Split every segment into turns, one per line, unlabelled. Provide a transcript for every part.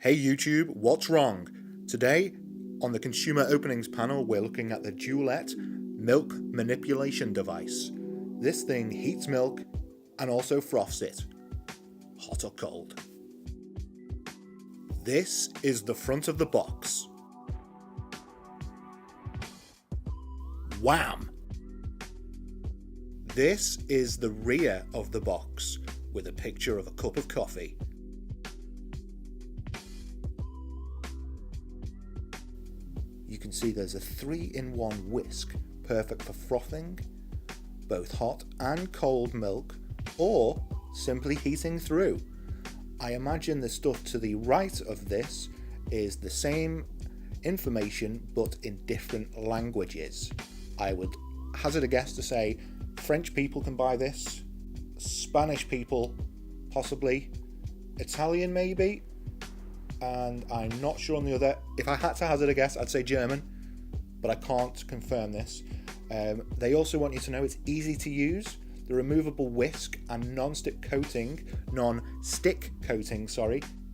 Hey YouTube, what's wrong? Today, on the consumer openings panel, we're looking at the Dualit Milk Manipulation Device. This thing heats milk and also froths it, hot or cold. This is the front of the box. Wham! This is the rear of the box with a picture of a cup of coffee. You can see there's a 3-in-1 whisk, perfect for frothing, both hot and cold milk, or simply heating through. I imagine the stuff to the right of this is the same information but in different languages. I would hazard a guess to say French people can buy this, Spanish people possibly, Italian maybe, and I'm not sure on the other. If I had to hazard a guess, I'd say German, but I can't confirm this. They also want you to know it's easy to use. The removable whisk and non-stick coating,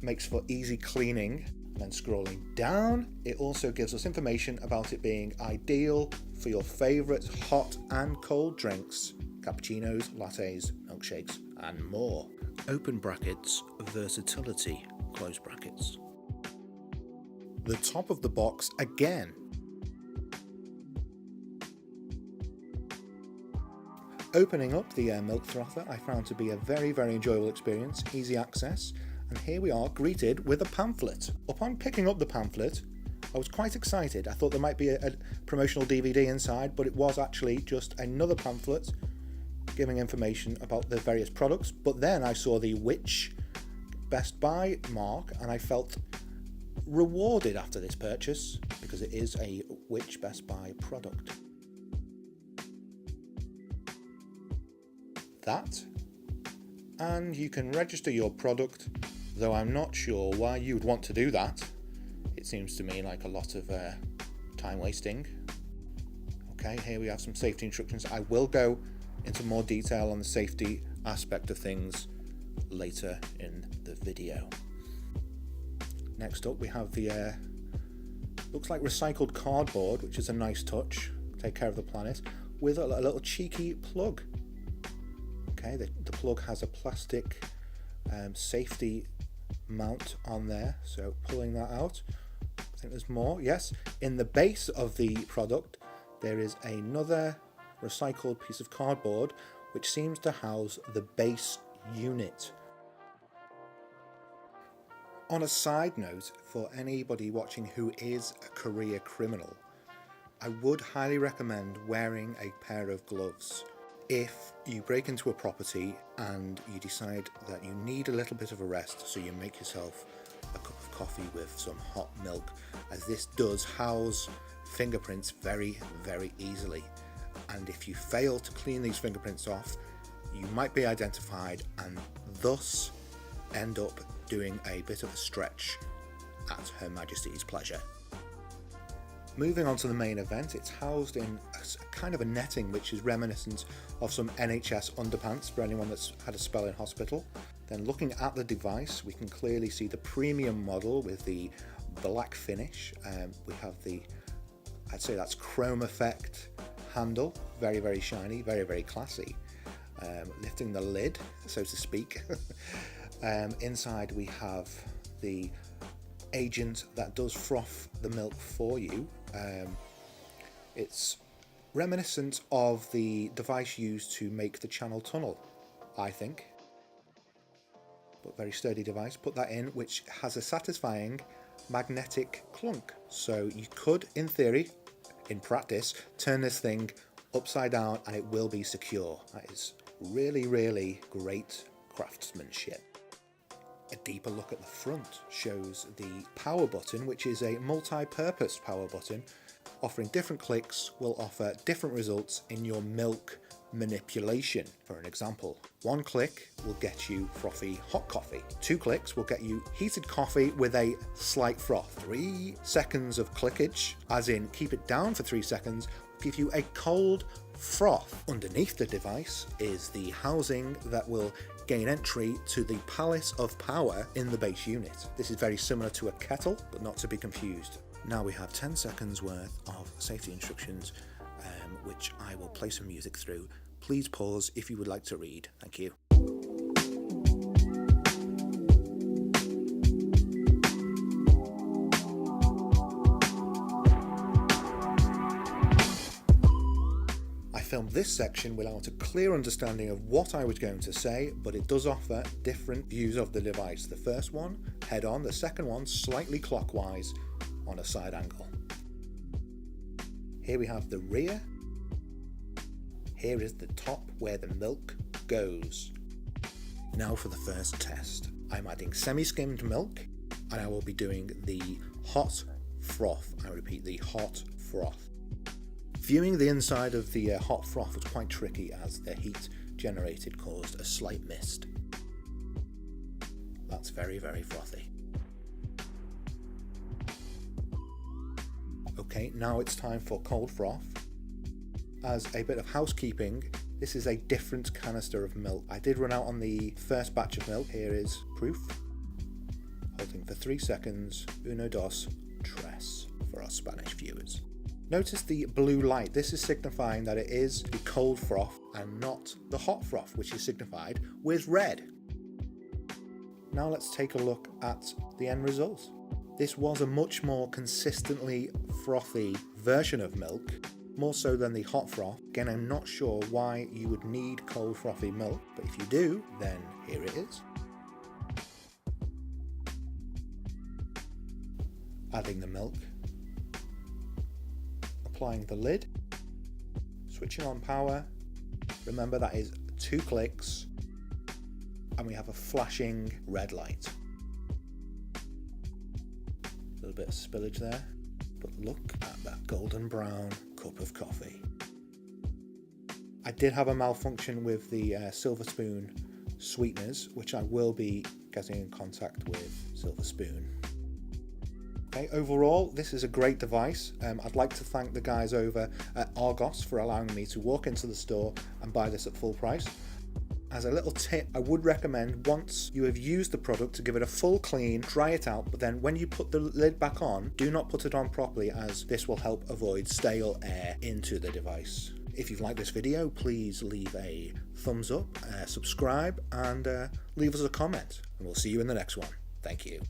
makes for easy cleaning. And then scrolling down, it also gives us information about it being ideal for your favourite hot and cold drinks, cappuccinos, lattes, milkshakes, and more. Open brackets, versatility, close brackets. The top of the box again. Opening up the milk frother I found to be a very enjoyable experience, easy access, and here we are greeted with a pamphlet. Upon picking up the pamphlet, I was quite excited. I thought there might be a promotional DVD inside, but it was actually just another pamphlet giving information about the various products. But then I saw the Which Best Buy mark and I felt rewarded after this purchase because it is a Which Best Buy product. That, and you can register your product, though I'm not sure why you would want to do that. It seems to me like a lot of time wasting. Okay, here we have some safety instructions. I will go into more detail on the safety aspect of things later in the video. Next up we have the looks like recycled cardboard, which is a nice touch, take care of the planet, with a little cheeky plug. Okay, the plug has a plastic safety mount on there, so pulling that out, I think there's more. Yes, in the base of the product there is another recycled piece of cardboard which seems to house the base unit. On a side note, for anybody watching who is a career criminal, I would highly recommend wearing a pair of gloves. If you break into a property and you decide that you need a little bit of a rest, so you make yourself a cup of coffee with some hot milk, as this does house fingerprints very easily, and if you fail to clean these fingerprints off, you might be identified and thus end up doing a bit of a stretch at Her Majesty's pleasure. Moving on to the main event, it's housed in a kind of a netting which is reminiscent of some NHS underpants for anyone that's had a spell in hospital. Then looking at the device, we can clearly see the premium model with the black finish. We have the, I'd say that's chrome effect handle, very shiny, very classy. Lifting the lid, so to speak. Inside we have the agent that does froth the milk for you. It's reminiscent of the device used to make the channel tunnel, I think, but very sturdy device. Put that in, which has a satisfying magnetic clunk, so you could, in theory, in practice, turn this thing upside down and it will be secure. That is really great craftsmanship. A deeper look at the front shows the power button, which is a multi-purpose power button. Offering different clicks will offer different results in your milk manipulation. For an example, 1 click will get you frothy hot coffee. 2 clicks will get you heated coffee with a slight froth. 3 seconds of clickage, as in keep it down for 3 seconds, will give you a cold froth. Underneath the device is the housing that will gain entry to the Palace of Power in the base unit. This is very similar to a kettle, but not to be confused. Now we have 10 seconds worth of safety instructions, which I will play some music through. Please pause if you would like to read. Thank you. I filmed this section without a clear understanding of what I was going to say, but it does offer different views of the device. The first one, head on, the second one, slightly clockwise on a side angle. Here we have the rear. Here is the top where the milk goes. Now for the first test. I'm adding semi-skimmed milk, and I will be doing the hot froth. I repeat, the hot froth. Viewing the inside of the hot froth was quite tricky as the heat generated caused a slight mist. That's very, very frothy. Okay, now it's time for cold froth. As a bit of housekeeping, this is a different canister of milk. I did run out on the first batch of milk. Here is proof. Holding for 3 seconds. 1, 2, 3 for our Spanish viewers. Notice the blue light. This is signifying that it is the cold froth and not the hot froth, which is signified with red. Now let's take a look at the end result. This was a much more consistently frothy version of milk, more so than the hot froth. Again, I'm not sure why you would need cold frothy milk, but if you do, then here it is. Adding the milk. Applying the lid. Switching on power. Remember that is 2 clicks. And we have a flashing red light. A little bit of spillage there. But look at that golden brown cup of coffee. I did have a malfunction with the silver spoon sweeteners, which I will be getting in contact with Silver Spoon. Okay, overall, this is a great device. I'd like to thank the guys over at Argos for allowing me to walk into the store and buy this at full price. As a little tip, I would recommend once you have used the product to give it a full clean, dry it out, but then when you put the lid back on, do not put it on properly, as this will help avoid stale air into the device. If you've liked this video, please leave a thumbs up, subscribe, and leave us a comment, and we'll see you in the next one. Thank you.